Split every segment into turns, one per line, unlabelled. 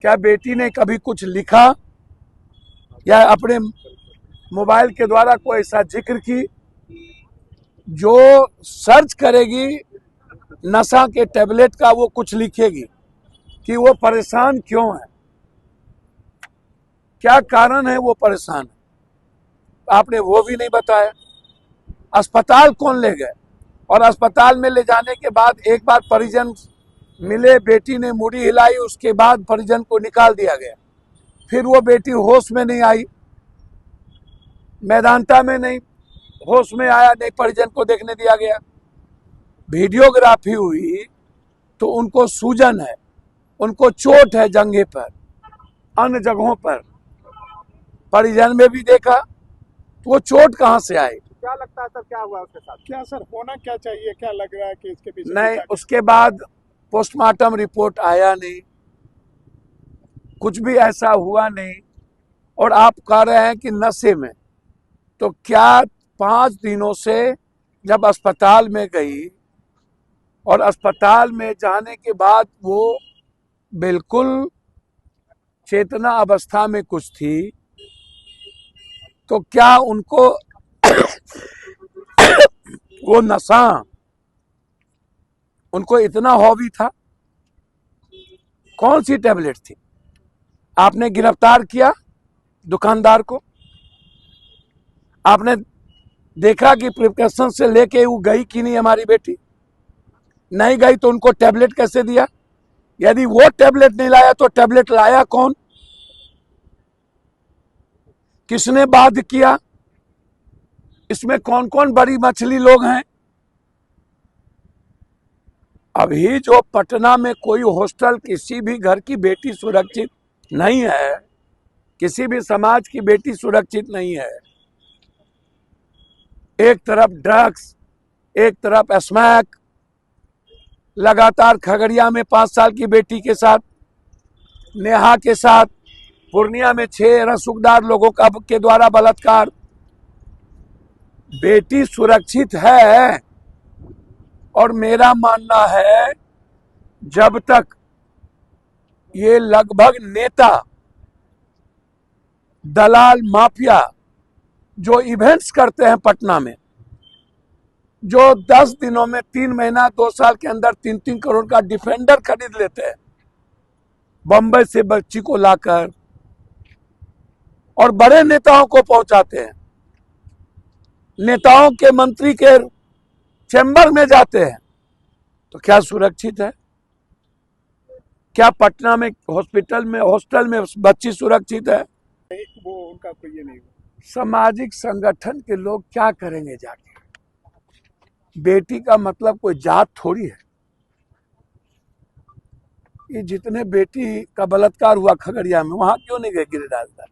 क्या बेटी ने कभी कुछ लिखा या अपने मोबाइल के द्वारा कोई ऐसा जिक्र की? जो सर्च करेगी नशा के टैबलेट का वो कुछ लिखेगी कि वो परेशान क्यों है, क्या कारण है वो परेशान है। आपने वो भी नहीं बताया। अस्पताल कौन ले गए? और अस्पताल में ले जाने के बाद एक बार परिजन मिले, बेटी ने मुड़ी हिलाई, उसके बाद परिजन को निकाल दिया गया। फिर वो बेटी होश में नहीं आई, मैदानता में नहीं होश में आया, नहीं परिजन को देखने दिया गया। वीडियोग्राफी हुई तो उनको सूजन है, उनको चोट है जंघे पर, अन्य जगहों पर, परिजन में भी देखा तो वो चोट कहाँ से आई?
क्या लगता है सर, क्या हुआ उसके साथ? क्या सर होना क्या चाहिए, क्या लग रहा है कि इसके पीछे?
नहीं, उसके बाद पोस्टमार्टम रिपोर्ट आया नहीं, कुछ भी ऐसा हुआ नहीं। और आप कह रहे हैं कि नशे में, तो क्या 5 दिनों से जब अस्पताल में गई और अस्पताल में जाने के बाद वो बिल्कुल चेतना अवस्था में कुछ थी, तो क्या उनको वो नशा उनको इतना हॉबी था? कौन सी टैबलेट थी? आपने गिरफ्तार किया दुकानदार को? आपने देखा कि प्रिकॉशन से लेके वो गई कि नहीं हमारी बेटी? नहीं गई तो उनको टैबलेट कैसे दिया? यदि वो टैबलेट नहीं लाया तो टैबलेट लाया कौन? किसने बाध्य किया? इसमें कौन कौन बड़ी मछली लोग हैं? अभी जो पटना में कोई हॉस्टल, किसी भी घर की बेटी सुरक्षित नहीं है, किसी भी समाज की बेटी सुरक्षित नहीं है। एक तरफ ड्रग्स, एक तरफ स्मैक, लगातार खगड़िया में 5 साल की बेटी के साथ, नेहा के साथ, पूर्णिया में 6 रसूखदार लोगों का के द्वारा बलात्कार। बेटी सुरक्षित है, और मेरा मानना है जब तक ये लगभग नेता, दलाल, माफिया जो इवेंट्स करते हैं पटना में, जो 10 दिनों में, 3 महीना 2 साल के अंदर 3-3 करोड़ का डिफेंडर खरीद लेते हैं बंबई से बच्ची को लाकर, और बड़े नेताओं को पहुंचाते हैं, नेताओं के मंत्री के चैम्बर में जाते हैं, तो क्या सुरक्षित है? क्या पटना में हॉस्पिटल में, हॉस्टल में बच्ची सुरक्षित है?
वो उनका कोई ये नहीं हुआ।
सामाजिक संगठन के लोग क्या करेंगे जाके? बेटी का मतलब कोई जात थोड़ी है। ये जितने बेटी का बलात्कार हुआ खगड़िया में, वहां क्यों नहीं गए गिरिराज दास?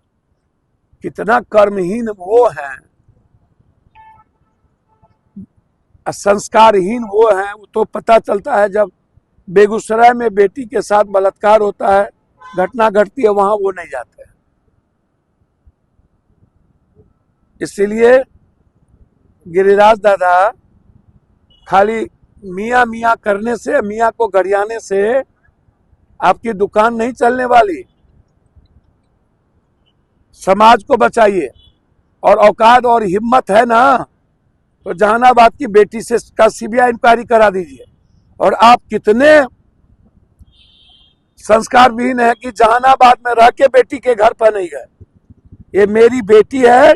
कितना कर्महीन वो हैं, संस्कारहीन वो हैं। वो तो पता चलता है जब बेगूसराय में बेटी के साथ बलात्कार होता है, घटना घटती है, वहां वो नहीं जाते हैं। इसलिए गिरिराज दादा खाली मियाँ मियाँ करने से, मियाँ को गरियाने से आपकी दुकान नहीं चलने वाली। समाज को बचाइए, और औकात और हिम्मत है ना तो जहानाबाद की बेटी से का सीबीआई इंक्वायरी करा दीजिए। और आप कितने संस्कार विहीन है कि जहानाबाद में रह के बेटी के घर पर नहीं गए। ये मेरी बेटी है,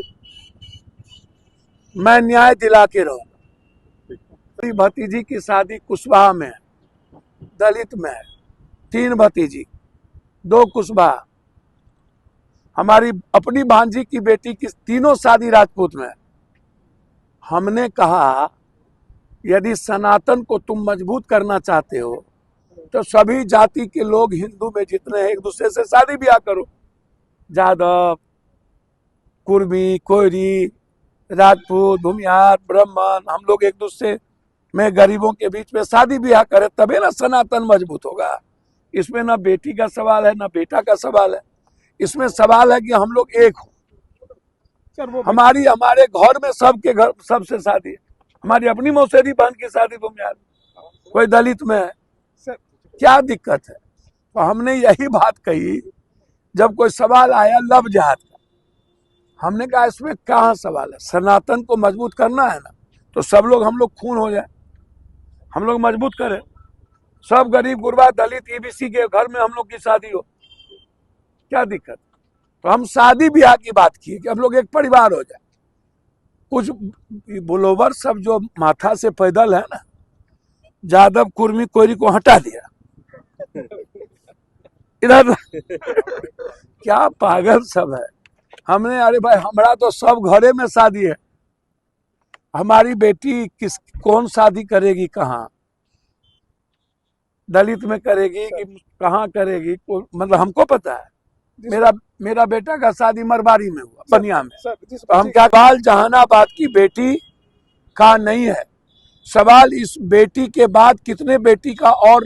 मैं न्याय दिला के रहूंगा। मेरी भतीजी की शादी कुशवाहा में है, दलित में है, 3 भतीजी, 2 कुशवाहा। हमारी अपनी भांजी की बेटी की तीनों शादी राजपूत में है। हमने कहा यदि सनातन को तुम मजबूत करना चाहते हो तो सभी जाति के लोग हिंदू में जितने हैं एक दूसरे से शादी ब्याह करो। जादव, कुर्मी, कोयरी, राजपूत, भूमिहार, ब्राह्मण, हम लोग एक दूसरे में गरीबों के बीच में शादी ब्याह करें, तभी ना सनातन मजबूत होगा। इसमें ना बेटी का सवाल है, ना बेटा का सवाल है। इसमें सवाल है कि हम लोग एक हो। हमारे घर में सबके घर सबसे शादी है। हमारी अपनी मौसेरी बहन की शादी भूमिहार, कोई दलित में है, क्या दिक्कत है? तो हमने यही बात कही जब कोई सवाल आया लव जिहाद का, हमने कहा इसमें कहाँ सवाल है, सनातन को मजबूत करना है ना, तो सब लोग हम लोग खून हो जाए, हम लोग मजबूत करें, सब गरीब गुरबा दलित ईबीसी के घर में हम लोग की शादी हो, क्या दिक्कत। तो हम शादी ब्याह की बात की कि हम लोग एक परिवार हो जाए। कुछ बुलोवर सब जो माथा से पैदल है ना, जादव कुर्मी कोयरी को हटा दिया इधर क्या पागल सब है। हमने अरे भाई हमारा तो सब घरे में शादी है, हमारी बेटी कौन शादी करेगी, कहाँ दलित में करेगी कि कहाँ करेगी, मतलब हमको पता है। मेरा बेटा का शादी मरवाड़ी में हुआ, बनिया में। तो हम क्या, सवाल जहानाबाद की बेटी का नहीं है, सवाल इस बेटी के बाद कितने बेटी का और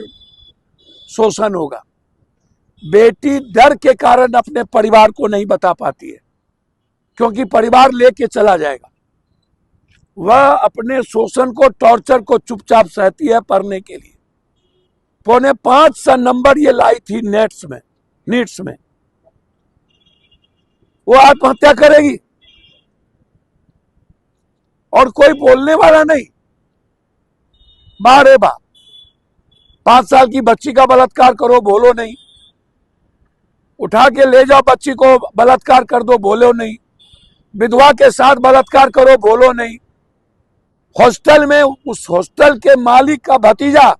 शोषण होगा। बेटी डर के कारण अपने परिवार को नहीं बता पाती है, क्योंकि परिवार लेके चला जाएगा। वह अपने शोषण को, टॉर्चर को चुपचाप सहती है पढ़ने के लिए। 4.5 नंबर ये लाई थी नीट्स में, वो आत्महत्या करेगी और कोई बोलने वाला नहीं। बारे बा 5 साल की बच्ची का बलात्कार करो, बोलो नहीं। उठा के ले जाओ बच्ची को, बलात्कार कर दो, बोलो नहीं। विधवा के साथ बलात्कार करो, बोलो नहीं। हॉस्टल में उस हॉस्टल के मालिक का भतीजा,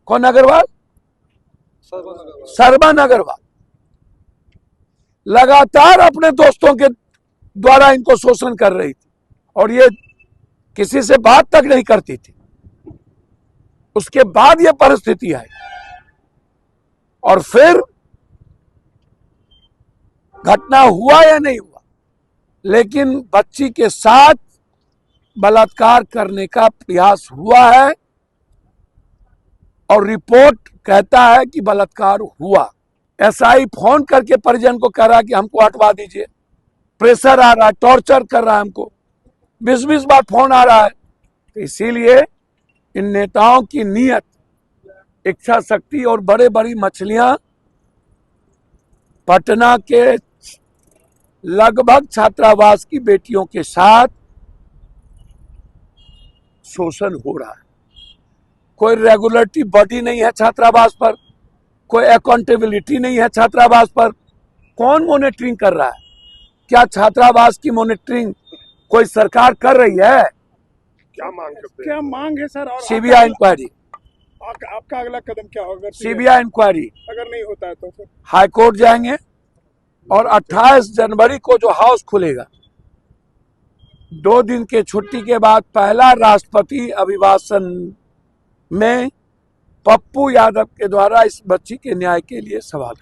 कौन अग्रवाल, सरबन अग्रवाल, लगातार अपने दोस्तों के द्वारा इनको शोषण कर रही थी और ये किसी से बात तक नहीं करती थी। उसके बाद ये परिस्थिति आई और फिर घटना हुआ या नहीं हुआ, लेकिन बच्ची के साथ बलात्कार करने का प्रयास हुआ है और रिपोर्ट कहता है कि बलात्कार हुआ। एसआई फोन करके परिजन को कह रहा कि हमको हटवा दीजिए, प्रेशर आ रहा है, टॉर्चर कर रहा है हमको, 20-20 बार फोन आ रहा है। तो इसीलिए इन नेताओं की नीयत, इच्छा शक्ति और बड़े बड़ी मछलियां पटना के लगभग छात्रावास की बेटियों के साथ शोषण हो रहा है। कोई रेगुलेटरी बॉडी नहीं है छात्रावास पर, कोई अकाउंटेबिलिटी नहीं है छात्रावास पर। कौन मॉनिटरिंग कर रहा है? क्या छात्रावास की मॉनिटरिंग कोई सरकार कर रही है?
क्या मांग है सर? और
सीबीआई इंक्वायरी।
आपका अगला कदम क्या होगा?
CBI inquiry.
अगर नहीं होता है तो फिर
हाई कोर्ट जाएंगे और 28 जनवरी को जो हाउस खुलेगा, 2 दिन के छुट्टी के बाद पहला राष्ट्रपति अभिभाषण में पप्पू यादव के द्वारा इस बच्ची के न्याय के लिए सवाल है।